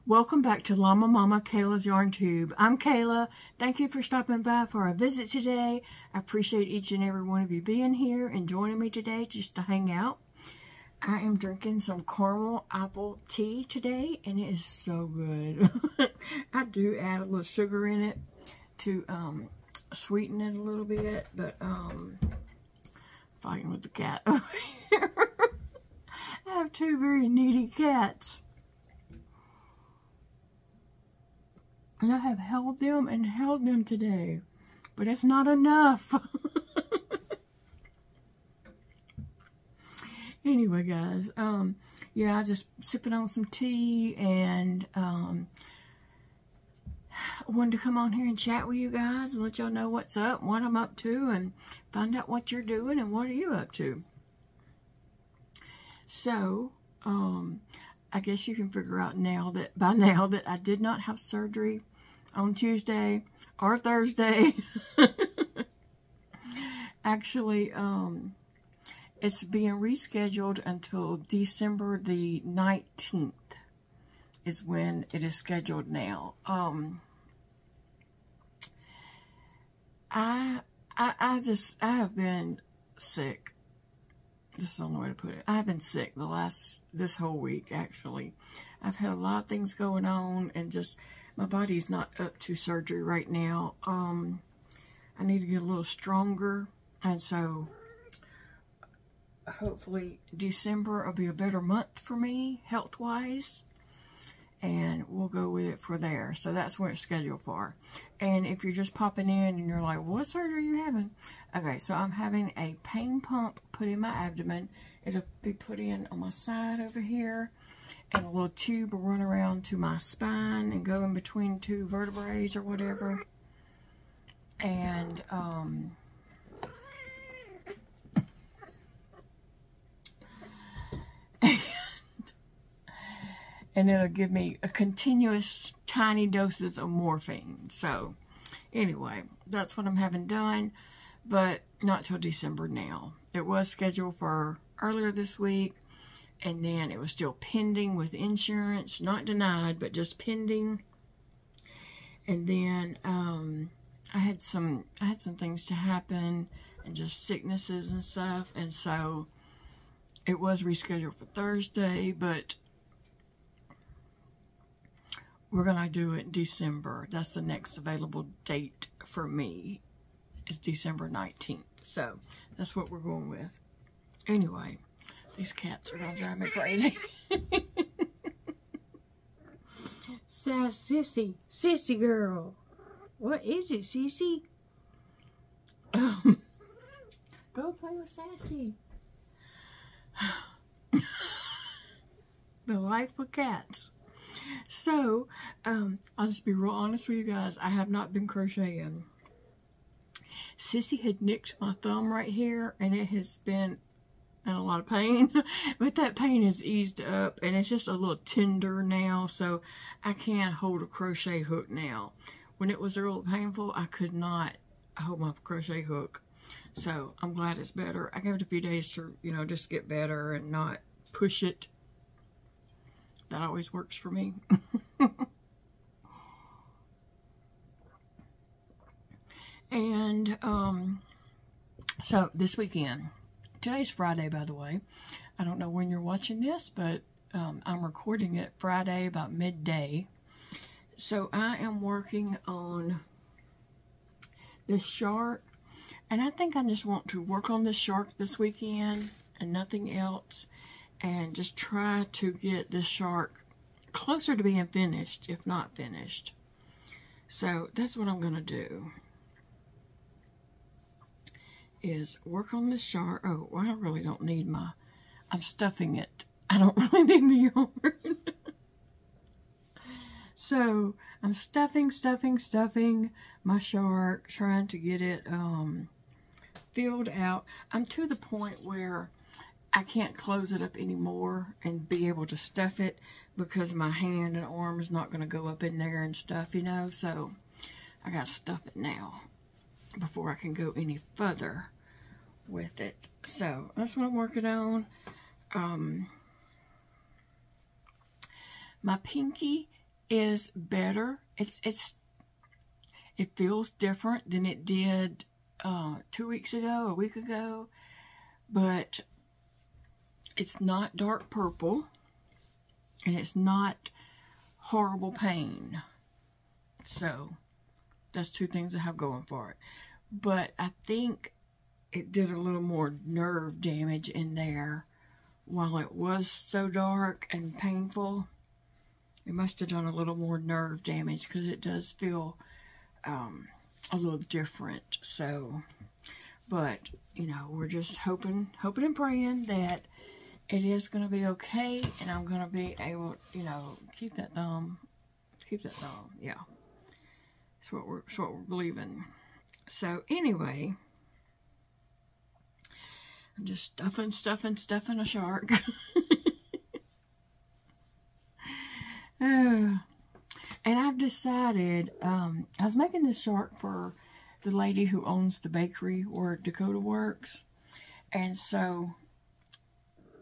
Welcome back to Llama Mama Kayla's Yarn Tube. I'm Kayla. Thank you for stopping by for our visit today. I appreciate each and every one of you being here and joining me today just to hang out. I am drinking some caramel apple tea today, and it is so good. I do add a little sugar in it to sweeten it a little bit, but fighting with the cat over here. I have two very needy cats. And I have held them today, but it's not enough. Anyway, guys, yeah, I just sipping on some tea, and wanted to come on here and chat with you guys and let y'all know what's up, what I'm up to, and find out what you're doing and what are you up to. So, I guess you can figure out by now that I did not have surgery on Tuesday or Thursday. Actually, it's being rescheduled until December the 19th is when it is scheduled now. I have been sick. This is the only way to put it. I've been sick this whole week, actually. I've had a lot of things going on, and just my body's not up to surgery right now. I need to get a little stronger, and so hopefully December will be a better month for me, health-wise, and we'll go with it for there. So that's what it's scheduled for. And if you're just popping in and you're like, what surgery are you having? Okay, so I'm having a pain pump put in my abdomen. It'll be put in on my side over here, and a little tube will run around to my spine and go in between two vertebrae or whatever. And and it'll give me a continuous tiny doses of morphine. So anyway, that's what I'm having done, but not till December now. It was scheduled for earlier this week, and then it was still pending with insurance, not denied, but just pending. And then I had some things to happen, and just sicknesses and stuff, and so it was rescheduled for Thursday, but we're going to do it in December. That's the next available date for me, is December 19th. So that's what we're going with. Anyway, these cats are going to drive me crazy. Sissy. Sissy girl. What is it, Sissy? Go play with Sassy. The life of cats. So, I'll just be real honest with you guys. I have not been crocheting. Sissy had nicked my thumb right here, and it has been in a lot of pain. But that pain has eased up, and it's just a little tender now, so I can't hold a crochet hook now. When it was real painful, I could not hold my crochet hook. So, I'm glad it's better. I gave it a few days to, just get better and not push it. That always works for me. And, so this weekend, today's Friday, by the way. I don't know when you're watching this, but I'm recording it Friday about midday. So I am working on this shark, and I think I just want to work on this shark this weekend and nothing else, and just try to get this shark closer to being finished, if not finished. So that's what I'm going to do, is work on this shark. Oh, well, I really don't need I'm stuffing it. I don't really need the yarn. So I'm stuffing my shark, trying to get it filled out. I'm to the point where I can't close it up anymore and be able to stuff it, because my hand and arm is not going to go up in there and stuff, so I got to stuff it now before I can go any further with it. So that's what I'm working on. My pinky is better. It feels different than it did 2 weeks ago, a week ago, but it's not dark purple, and it's not horrible pain. So that's two things I have going for it. But I think it did a little more nerve damage in there. While it was so dark and painful, it must have done a little more nerve damage, because it does feel a little different. So, but, you know, we're just hoping and praying that it is going to be okay, and I'm going to be able, you know, keep that thumb, yeah. That's what we're believing. So, anyway, I'm just stuffing a shark. And I've decided, I was making this shark for the lady who owns the bakery where Dakota works. And so,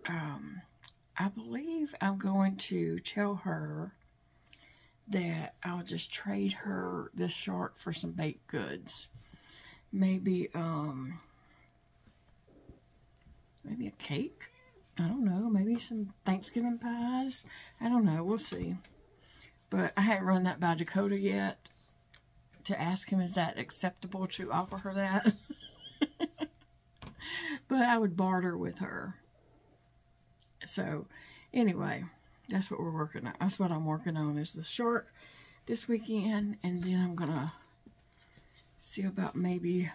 I believe I'm going to tell her that I'll just trade her this shark for some baked goods. Maybe a cake. I don't know. Maybe some Thanksgiving pies. I don't know. We'll see. But I haven't run that by Dakota yet to ask him, is that acceptable to offer her that? But I would barter with her. So, anyway, that's what we're working on. That's what I'm working on, is the shark this weekend. And then I'm going to see about maybe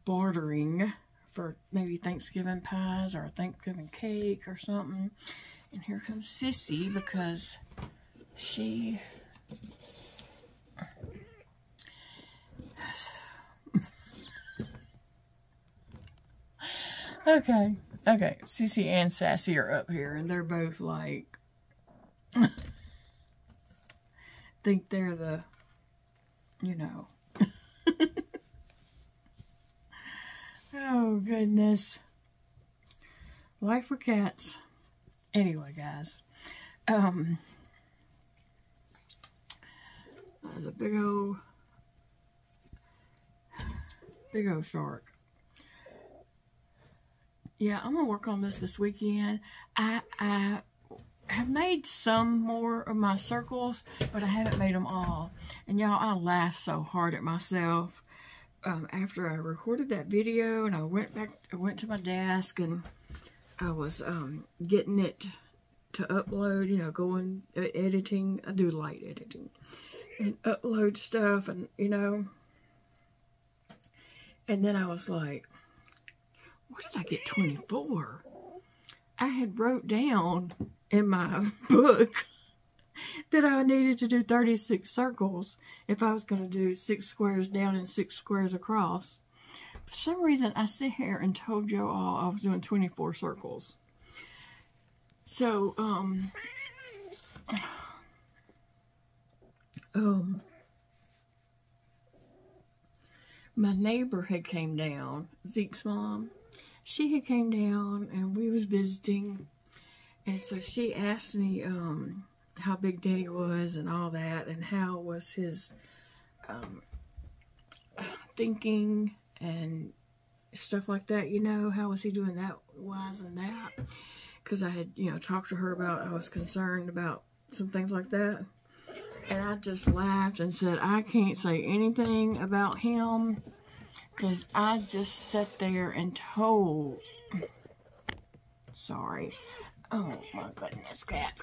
bartering for maybe Thanksgiving pies or a Thanksgiving cake or something. And here comes Sissy, because she okay, Sissy and Sassy are up here, and they're both like think they're the, you know. Oh, goodness. Life with cats. Anyway, guys. There's a big old shark. Yeah, I'm going to work on this weekend. I have made some more of my circles, but I haven't made them all. And y'all, I laughed so hard at myself. After I recorded that video, and I went to my desk, and I was getting it to upload, you know, going editing. I do light editing and upload stuff, and you know, and then I was like, where did I get 24? I had wrote down in my book that I needed to do 36 circles if I was going to do 6 squares down and 6 squares across. For some reason, I sit here and told you all I was doing 24 circles. So, my neighbor had came down, Zeke's mom. She had came down, and we was visiting, and so she asked me, how Big Daddy was and all that, and how was his thinking and stuff like that, you know, how was he doing that wise and that, because I had, you know, talked to her about, I was concerned about some things like that, and I just laughed and said, I can't say anything about him, because I just sat there and told, sorry, oh my goodness, cats.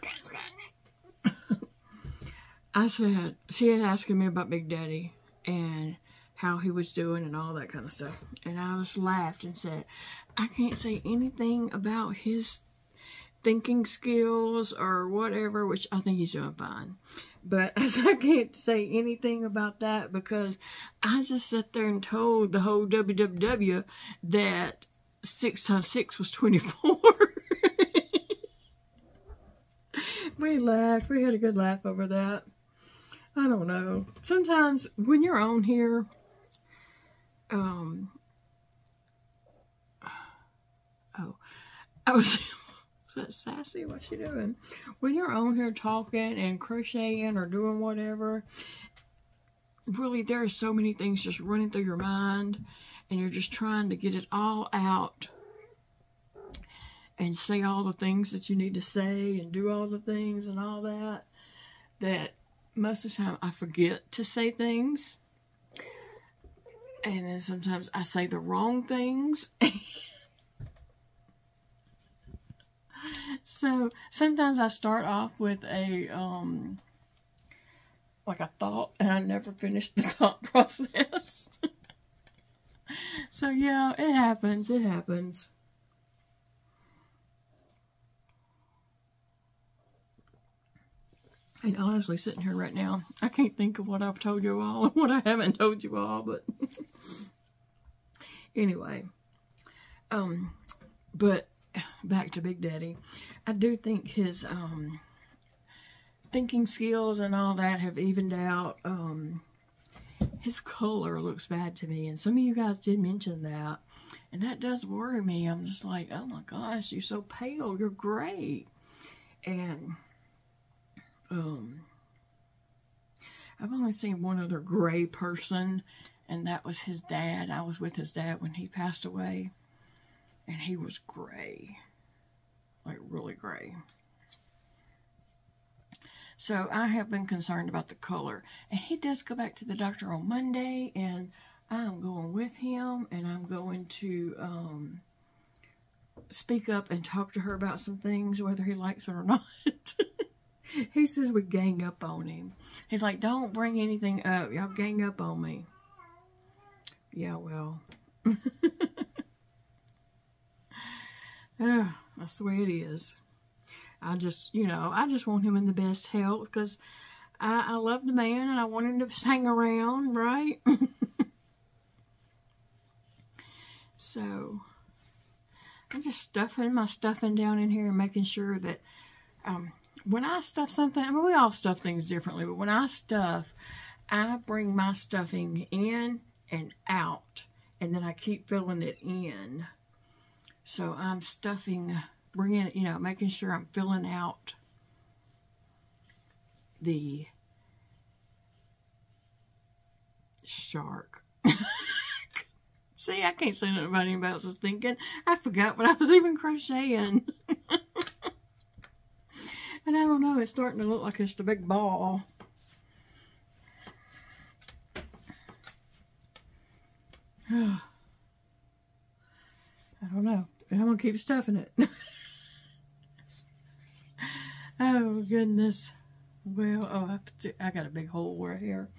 I said, she had asking me about Big Daddy and how he was doing and all that kind of stuff. And I just laughed and said, I can't say anything about his thinking skills or whatever, which I think he's doing fine. But I said, I can't say anything about that because I just sat there and told the whole WWW that 6 times 6 was 24. We laughed. We had a good laugh over that. I don't know. Sometimes when you're on here, I was that sassy? What's she doing? When you're on here talking and crocheting or doing whatever, really there are so many things just running through your mind, and you're just trying to get it all out and say all the things that you need to say and do all the things and all that, that most of the time I forget to say things. And then sometimes I say the wrong things. So sometimes I start off with a, like a thought, and I never finish the thought process. So yeah, it happens, it happens. And honestly, sitting here right now, I can't think of what I've told you all and what I haven't told you all, but anyway. But back to Big Daddy. I do think his thinking skills and all that have evened out. His color looks bad to me, and some of you guys did mention that, and that does worry me. I'm just like, oh my gosh, you're so pale, you're gray. And I've only seen one other gray person, and that was his dad. I was with his dad when he passed away, and he was gray, like really gray. So I have been concerned about the color, and he does go back to the doctor on Monday, and I'm going with him, and I'm going to speak up and talk to her about some things, whether he likes it or not. He says we gang up on him. He's like, don't bring anything up. Y'all gang up on me. Yeah, well. That's the way it is. I just, you know, I just want him in the best health because I love the man and I want him to hang around, right? So, I'm just stuffing my stuffing down in here and making sure that when I stuff something, I mean, we all stuff things differently, but when I stuff, I bring my stuffing in and out, and then I keep filling it in. So I'm stuffing, bringing, you know, making sure I'm filling out the shark. See, I can't say nothing about anybody else's thinking. I forgot what I was even crocheting. And I don't know, it's starting to look like it's a big ball. I don't know. I'm going to keep stuffing it. Oh, goodness. Well, oh, I got a big hole right here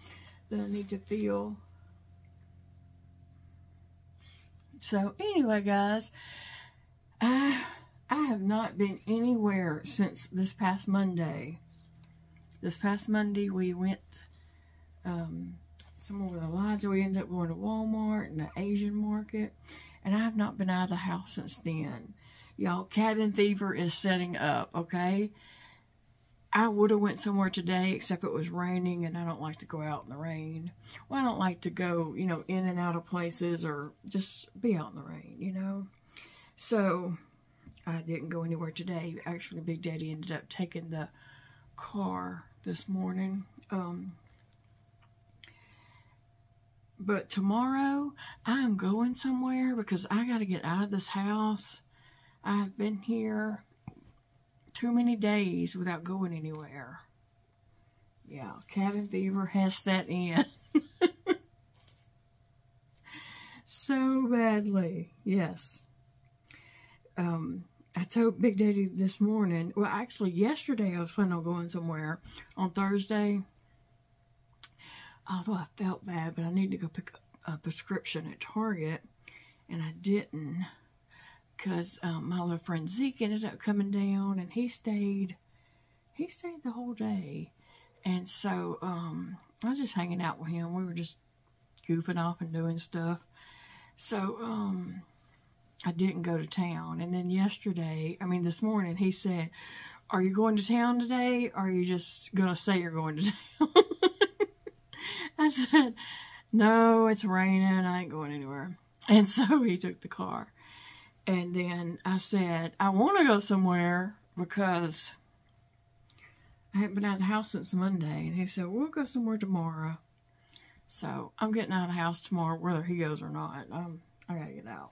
that I need to fill. So, anyway, guys, I have not been anywhere since this past Monday. This past Monday, we went somewhere with Elijah. We ended up going to Walmart and the Asian market. And I have not been out of the house since then. Y'all, cabin fever is setting up, okay? I would have went somewhere today, except it was raining, and I don't like to go out in the rain. Well, I don't like to go, you know, in and out of places or just be out in the rain, you know? So, I didn't go anywhere today. Actually, Big Daddy ended up taking the car this morning. But tomorrow, I'm going somewhere because I got to get out of this house. I've been here too many days without going anywhere. Yeah, cabin fever has set in. So badly, yes. I told Big Daddy this morning, well, actually yesterday I was planning on going somewhere on Thursday. Although I felt bad, but I need to go pick up a prescription at Target, and I didn't, because my little friend Zeke ended up coming down, and he stayed the whole day, and so I was just hanging out with him. We were just goofing off and doing stuff, so I didn't go to town. And then this morning, he said, "Are you going to town today, or are you just gonna say you're going to town?" I said, "No, it's raining. I ain't going anywhere." And so he took the car. And then I said, I want to go somewhere because I haven't been out of the house since Monday. And he said, we'll go somewhere tomorrow. So I'm getting out of the house tomorrow, whether he goes or not. I gotta get out.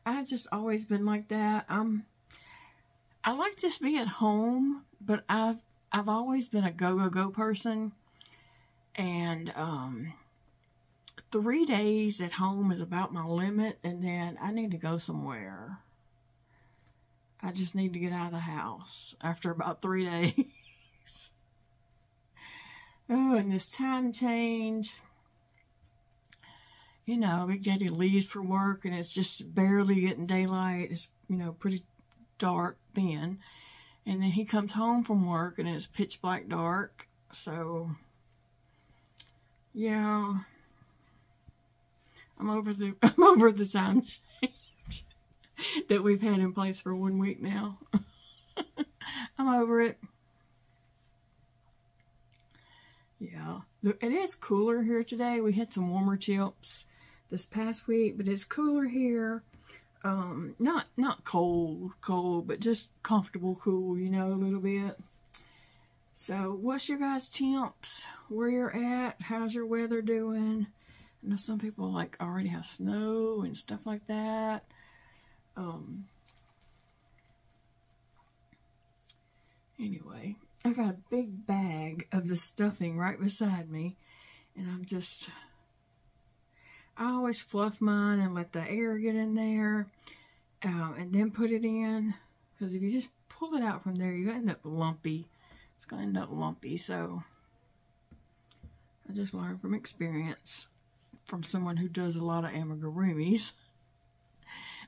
I've just always been like that. I like just be at home, but I've always been a go person. And 3 days at home is about my limit, and then I need to go somewhere. I just need to get out of the house after about 3 days. Oh, and this time change. You know, Big Daddy leaves for work, and it's just barely getting daylight. It's, you know, pretty dark then. And then he comes home from work, and it's pitch black dark. So, yeah. I'm over the time change that we've had in place for 1 week now. I'm over it. Yeah. It is cooler here today. We had some warmer chips this past week, but it's cooler here. Not cold, but just comfortable cool, you know, a little bit. So, what's your guys' temps? Where you're at? How's your weather doing? I know some people like already have snow and stuff like that. Anyway, I got a big bag of the stuffing right beside me, and I always fluff mine and let the air get in there, and then put it in, because if you just pull it out from there, you end up lumpy. It's going to end up lumpy, so I just learned from experience from someone who does a lot of amigurumis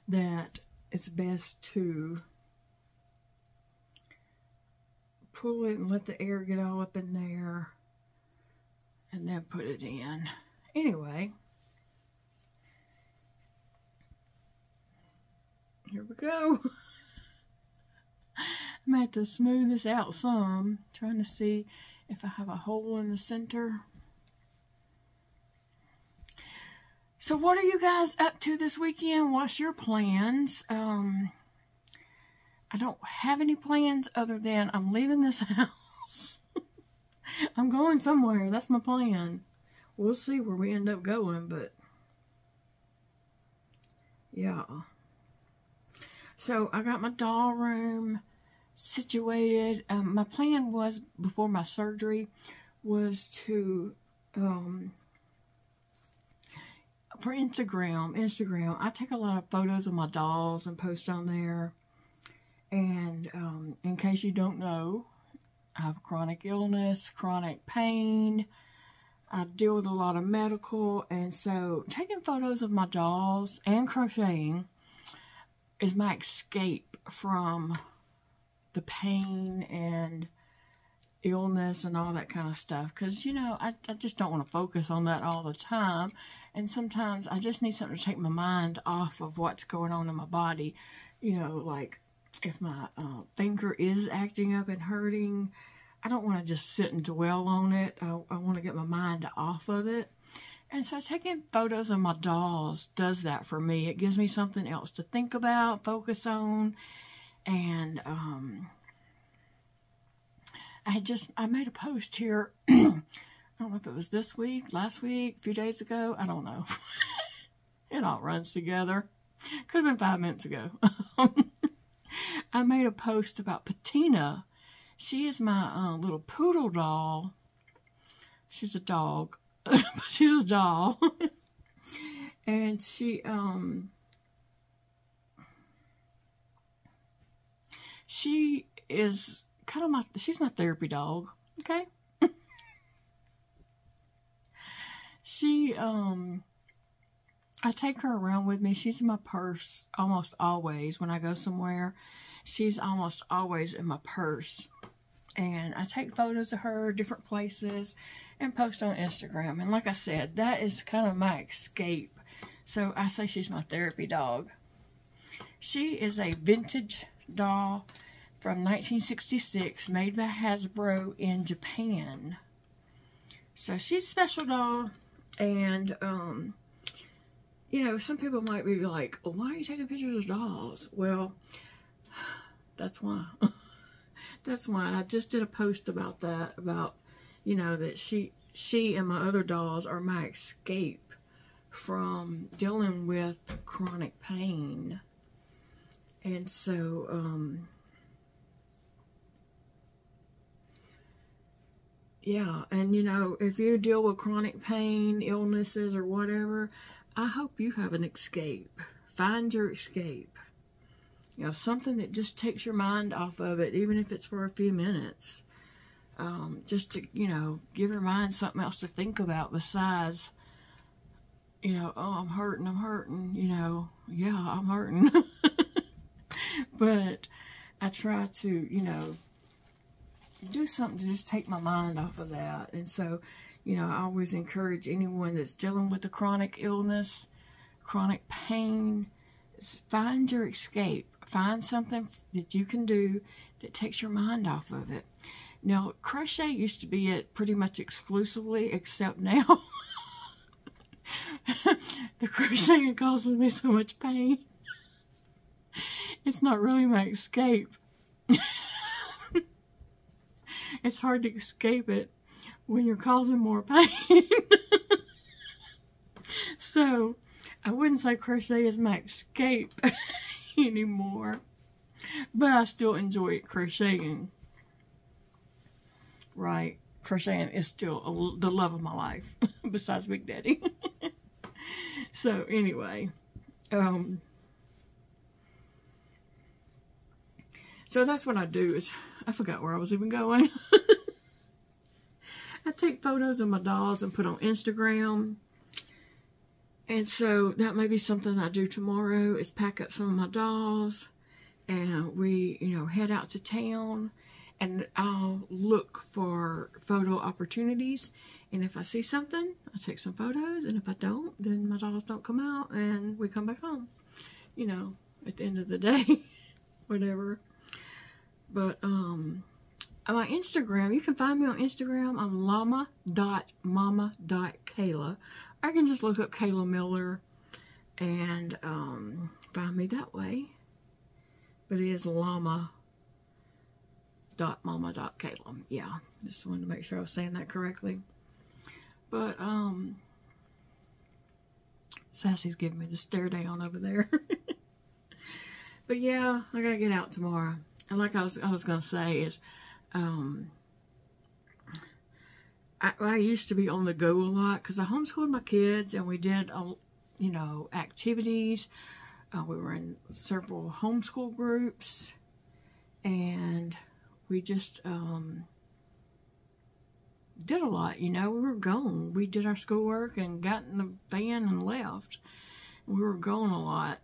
that it's best to pull it and let the air get all up in there and then put it in. Anyway, here we go. I'm going to have to smooth this out some, trying to see if I have a hole in the center. So what are you guys up to this weekend? What's your plans? I don't have any plans other than I'm leaving this house. I'm going somewhere. That's my plan. We'll see where we end up going, but yeah. So I got my doll room situated. My plan was, before my surgery, was to for Instagram, I take a lot of photos of my dolls and post on there. And in case you don't know, I have chronic illness, chronic pain. I deal with a lot of medical, and so taking photos of my dolls and crocheting is my escape from the pain and illness and all that kind of stuff, because, you know, I just don't want to focus on that all the time, and sometimes I just need something to take my mind off of what's going on in my body. You know, like if my finger is acting up and hurting, I don't want to just sit and dwell on it. I want to get my mind off of it. And so taking photos of my dolls does that for me. It gives me something else to think about, focus on. And I made a post here. I don't know if it was this week, last week, a few days ago. I don't know. It all runs together. Could have been 5 minutes ago. I made a post about Patina. She is my little poodle doll. She's a dog, but she's a doll. And she is kind of she's my therapy dog, okay? I take her around with me. She's in my purse almost always. When I go somewhere, she's almost always in my purse. And I take photos of her, different places, and post on Instagram. And like I said, that is kind of my escape. So I say she's my therapy dog. She is a vintage doll from 1966, made by Hasbro in Japan. So she's a special doll. And, you know, some people might be like, well, why are you taking pictures of dolls? Well, that's why. That's why. I just did a post about that, about, you know, that she and my other dolls are my escape from dealing with chronic pain. And so, yeah, and you know, if you deal with chronic pain, illnesses, or whatever, I hope you have an escape. Find your escape. You know, something that just takes your mind off of it, even if it's for a few minutes. Just to, you know, give your mind something else to think about besides, you know, oh, I'm hurting, you know, yeah, I'm hurting. But I try to, you know, do something to just take my mind off of that. And so, you know, I always encourage anyone that's dealing with a chronic illness, chronic pain, find your escape. Find something that you can do that takes your mind off of it. Now, crochet used to be it pretty much exclusively, except now the crocheting causes me so much pain. It's not really my escape. It's hard to escape it when you're causing more pain. So, I wouldn't say crochet is my escape anymore. But I still enjoy crocheting. Right? Crocheting is still the love of my life. Besides Big Daddy. So, anyway. So that's what I do is, I forgot where I was even going. I take photos of my dolls and put on Instagram. And so that may be something I do tomorrow, is pack up some of my dolls. And we, you know, head out to town. And I'll look for photo opportunities. And if I see something, I'll take some photos. And if I don't, then my dolls don't come out and we come back home. You know, at the end of the day. Whatever. But, on my Instagram, you can find me on Instagram. I'm llama.mama.kayla. I can just look up Kayla Miller and find me that way. But it is llama.mama.kayla. Yeah, just wanted to make sure I was saying that correctly. But, Sassy's giving me the stare down over there. But yeah, I gotta get out tomorrow. And like I was gonna say is, I used to be on the go a lot because I homeschooled my kids and we did, you know, activities. We were in several homeschool groups and we just did a lot, you know. We were gone. We did our schoolwork and got in the van and left. We were gone a lot.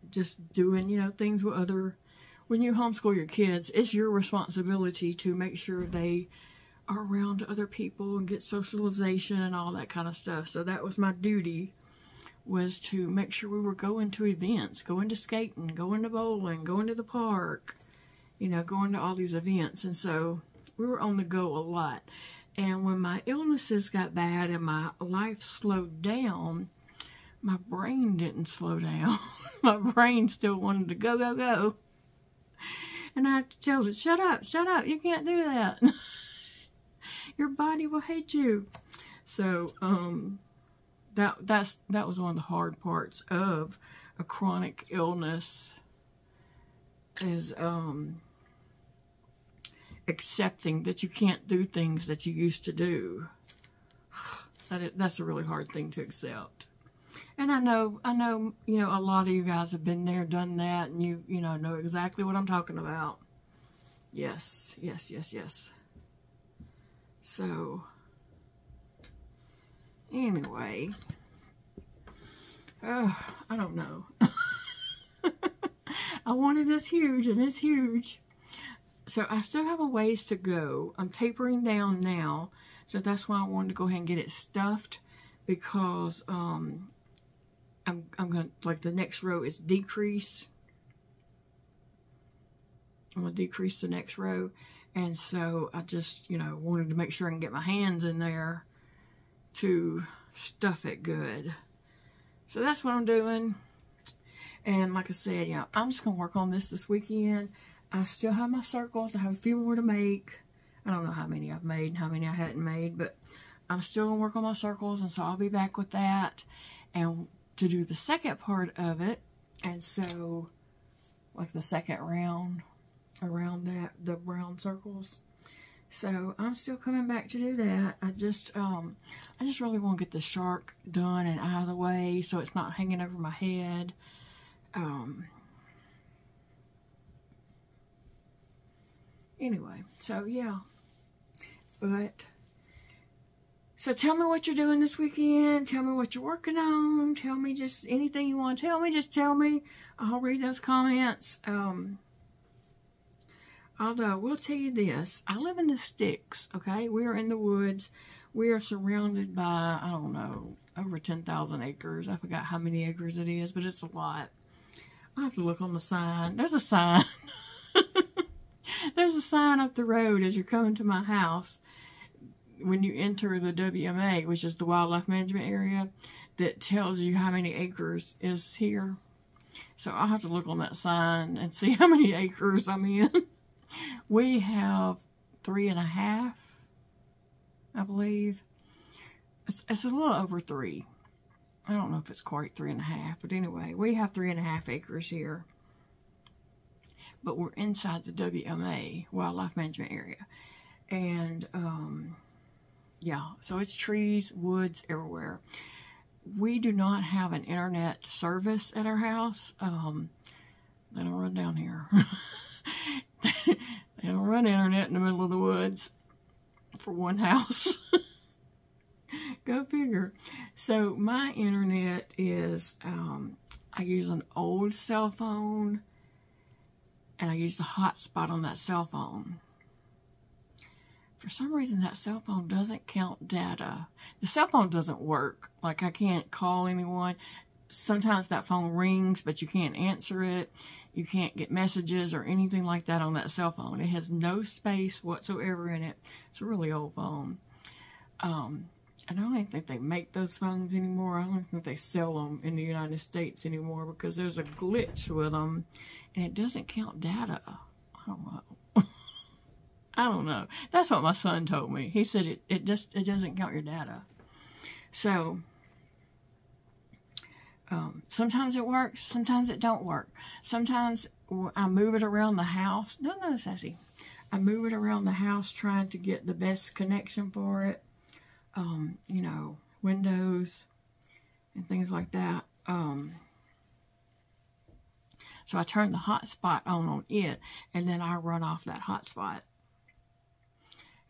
Just doing, you know, things with other, when you homeschool your kids, it's your responsibility to make sure they are around other people and get socialization and all that kind of stuff. So that was my duty, was to make sure we were going to events, going to skating, going to bowling, going to the park, you know, going to all these events. And so we were on the go a lot. And when my illnesses got bad and my life slowed down, my brain didn't slow down. My brain still wanted to go, go, go. And I had to tell it, shut up, you can't do that. Your body will hate you. So, that was one of the hard parts of a chronic illness, is accepting that you can't do things that you used to do. That's a really hard thing to accept. And I know, you know, a lot of you guys have been there, done that, and you know exactly what I'm talking about. Yes. So, anyway, I don't know. I wanted this huge, and it's huge. So I still have a ways to go. I'm tapering down now, so that's why I wanted to go ahead and get it stuffed, because I'm gonna, like, the next row is decrease. I'm gonna decrease the next row, and so I just, you know, wanted to make sure I can get my hands in there to stuff it good. So that's what I'm doing. And like I said, yeah, I'm just going to work on this weekend. I still have my circles. I have a few more to make. I don't know how many I've made and how many I hadn't made, but I'm still going to work on my circles, and so I'll be back with that and to do the second part of it. And so, like the second round around that, the round circles. So I'm still coming back to do that. I just really want to get the shark done and out of the way so it's not hanging over my head. Anyway, so yeah. But so tell me what you're doing this weekend. Tell me what you're working on. Tell me just anything you want to tell me. Just tell me. I'll read those comments. Although I will tell you this, I live in the sticks, okay? We are in the woods. We are surrounded by, I don't know, over 10,000 acres. I forgot how many acres it is, but it's a lot. I have to look on the sign. There's a sign. There's a sign up the road as you're coming to my house when you enter the WMA, which is the Wildlife Management Area, that tells you how many acres is here. So I'll have to look on that sign and see how many acres I'm in. We have 3.5, I believe. It's a little over 3. I don't know if it's quite 3.5, but anyway, we have 3.5 acres here. But we're inside the WMA, Wildlife Management Area. And, yeah, so it's trees, woods, everywhere. We do not have an internet service at our house. They don't run down here. They don't run internet in the middle of the woods for one house. Go figure. So my internet is, I use an old cell phone, and I use the hotspot on that cell phone. For some reason, that cell phone doesn't count data. The cell phone doesn't work. Like, I can't call anyone. Sometimes that phone rings, but you can't answer it. You can't get messages or anything like that on that cell phone. It has no space whatsoever in it. It's a really old phone. And I don't even think they make those phones anymore. I don't think they sell them in the United States anymore because there's a glitch with them. And it doesn't count data. I don't know. I don't know. That's what my son told me. He said it doesn't count your data. So sometimes it works, sometimes it don't work. Sometimes I move it around the house. No, Sassy. I move it around the house trying to get the best connection for it. You know, windows and things like that. So I turn the hotspot on it, and then I run off that hotspot.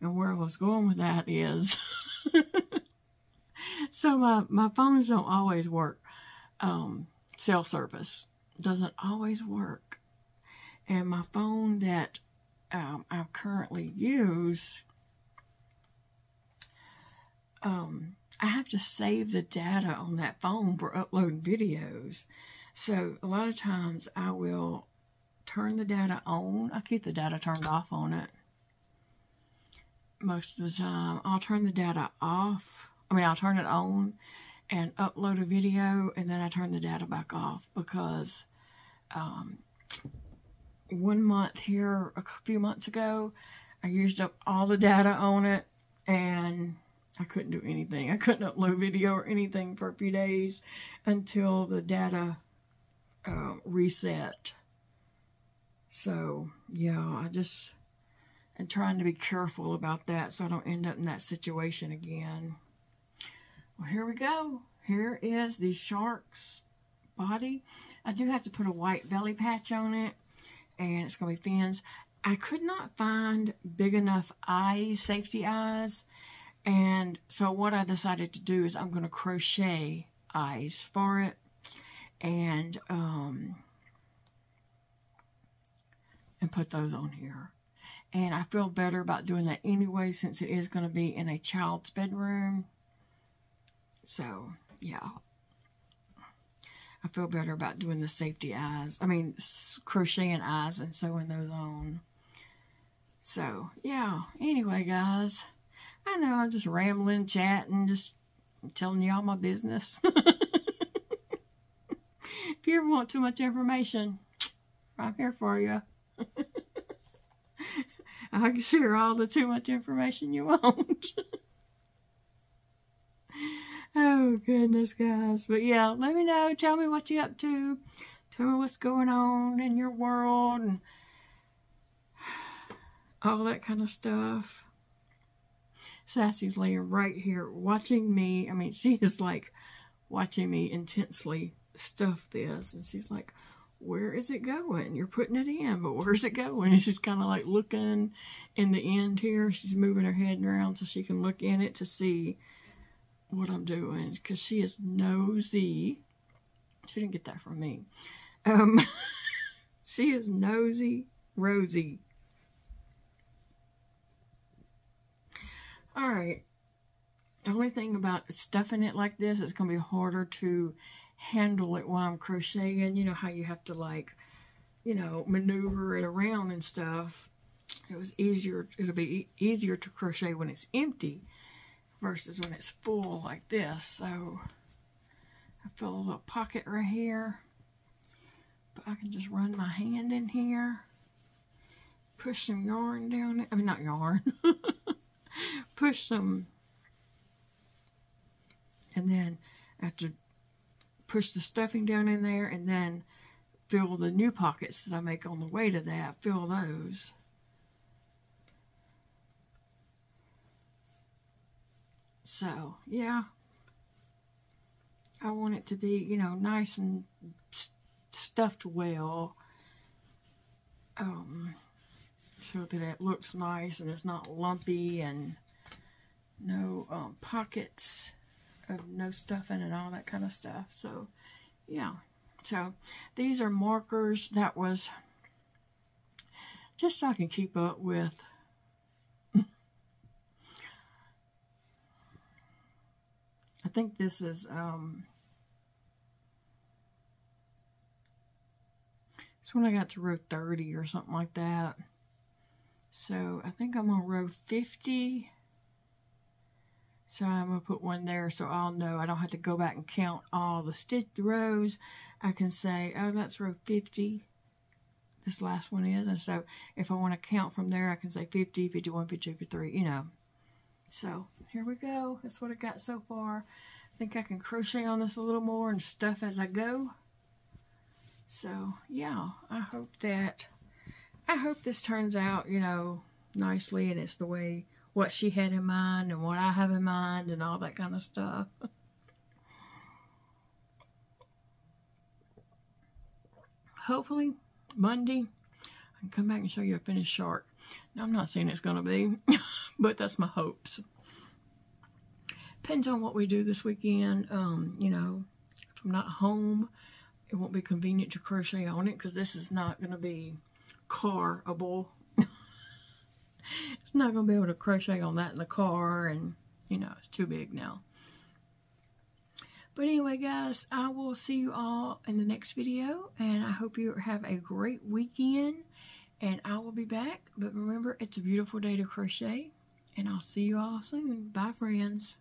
And where I was going with that is, so my phones don't always work. Cell service doesn't always work. And my phone that I currently use, I have to save the data on that phone for uploading videos. So a lot of times I will turn the data on. I keep the data turned off on it. Most of the time I'll turn the data off. I'll turn it on and upload a video, and then I turn the data back off because 1 month here, a few months ago, I used up all the data on it, and I couldn't do anything. I couldn't upload video or anything for a few days until the data reset. So, yeah, I'm trying to be careful about that so I don't end up in that situation again. Well, here we go. Here is the shark's body. I do have to put a white belly patch on it, and it's going to be fins. I could not find big enough eyes, safety eyes, and so what I decided to do is I'm going to crochet eyes for it, and put those on here. And I feel better about doing that anyway, since it is going to be in a child's bedroom. So, yeah. I feel better about doing the safety eyes. Crocheting eyes and sewing those on. So, yeah. Anyway, guys. I know I'm just rambling, chatting, just telling y'all my business. If you ever want too much information, I'm here for you. I can share all the too much information you want. Oh, goodness, guys. But yeah, let me know. Tell me what you're up to. Tell me what's going on in your world and all that kind of stuff. Sassy's laying right here watching me. I mean, she is like watching me intensely stuff this. And she's like, where is it going? You're putting it in, but where's it going? And she's kind of like looking in the end here. She's moving her head around so she can look in it to see what I'm doing, because she is nosy. She didn't get that from me. She is nosy Rosie. Alright, the only thing about stuffing it like this, it's going to be harder to handle it while I'm crocheting. You know how you have to, like, you know, maneuver it around and stuff. It'll be easier to crochet when it's empty versus when it's full like this. So I fill a little pocket right here, but I can just run my hand in here, push some yarn down it. I mean, not yarn. Push some, and then after push the stuffing down in there, and then fill the new pockets that I make on the way to that. Fill those. So, yeah, I want it to be, you know, nice and stuffed well, so that it looks nice and it's not lumpy and no pockets of no stuffing and all that kind of stuff. So, yeah. So, these are markers. That was just so I can keep up with I think this is, it's when I got to row 30 or something like that. So I think I'm on row 50. So I'm going to put one there so I'll know. I don't have to go back and count all the stitched rows. I can say, oh, that's row 50. This last one is. And so if I want to count from there, I can say 50, 51, 52, 53, you know. So here we go. That's what I got so far. I think I can crochet on this a little more and stuff as I go. So yeah, I hope this turns out, you know, nicely, and it's the way what she had in mind and what I have in mind and all that kind of stuff. Hopefully Monday I can come back and show you a finished shark. Now, I'm not saying it's going to be, but that's my hopes. Depends on what we do this weekend. You know, if I'm not home, it won't be convenient to crochet on it because this is not going to be carable. It's not going to be able to crochet on that in the car, and, you know, it's too big now. But anyway, guys, I will see you all in the next video, and I hope you have a great weekend. And I will be back. But remember, it's a beautiful day to crochet. And I'll see you all soon. Bye, friends.